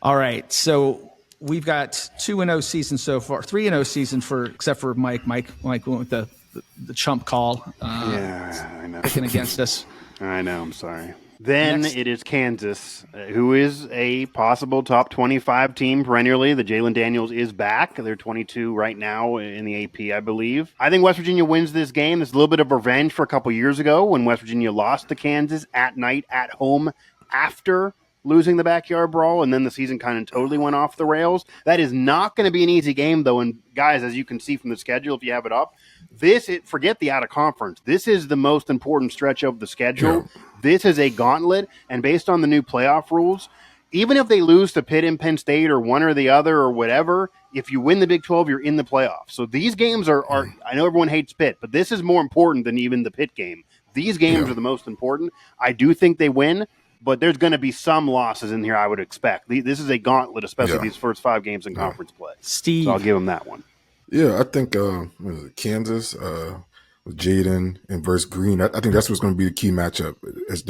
All right, so we've got 2-0 season so far, 3-0 season except for Mike. Mike went with the chump call. Yeah, I know. Picking against us. I know. I'm sorry. Then Next. it is Kansas, who is a possible top 25 team perennially. The Jalen Daniels is back. They're 22 right now in the AP, I believe. I think West Virginia wins this game. It's a little bit of revenge for a couple years ago when West Virginia lost to Kansas at night at home after losing the backyard brawl, and then the season kind of totally went off the rails. That is not going to be an easy game, though. And guys, as you can see from the schedule, if you have it up, forget the out of conference. This is the most important stretch of the schedule. Yeah. This is a gauntlet, and based on the new playoff rules, even if they lose to Pitt and Penn State or one or the other or whatever, if you win the Big 12, you're in the playoffs. So these games are I know everyone hates Pitt, but this is more important than even the Pitt game. These games are the most important. I do think they win, but there's going to be some losses in here, I would expect. This is a gauntlet, especially these first 5 games in conference play. Steve. So I'll give them that one. Yeah, I think Kansas with Jaden and versus Green. I think that's what's going to be the key matchup. Is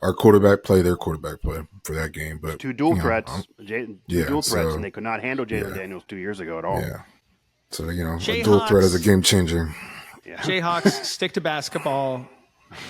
our quarterback play, their quarterback play for that game. But 2 dual threats, and they could not handle Jalen Daniels 2 years ago at all. Yeah. So a dual threat is a game changer. Yeah. Jayhawks stick to basketball.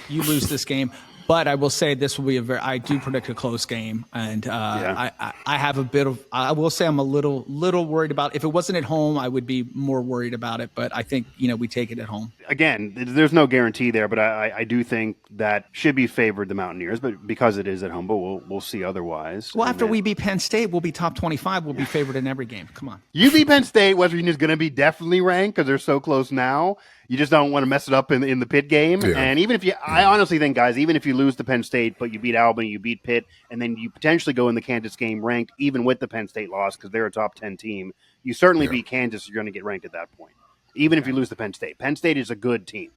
You lose this game. But I will say this will be I do predict a close game, and I have a bit of. I will say I'm a little worried about. If it wasn't at home, I would be more worried about it. But I think we take it at home. Again, there's no guarantee there, but I do think that should be favored the Mountaineers, but because it is at home, but we'll see otherwise. Well, after we beat Penn State, we'll be top 25. We'll be favored in every game. Come on. You beat Penn State, West Virginia's going to be definitely ranked because they're so close now. You just don't want to mess it up in the Pitt game. Yeah. And even if I honestly think, guys, even if you lose to Penn State, but you beat Albany, you beat Pitt, and then you potentially go in the Kansas game ranked, even with the Penn State loss, because they're a top 10 team, you certainly beat Kansas, you're going to get ranked at that point. Even if you lose to Penn State. Penn State is a good team.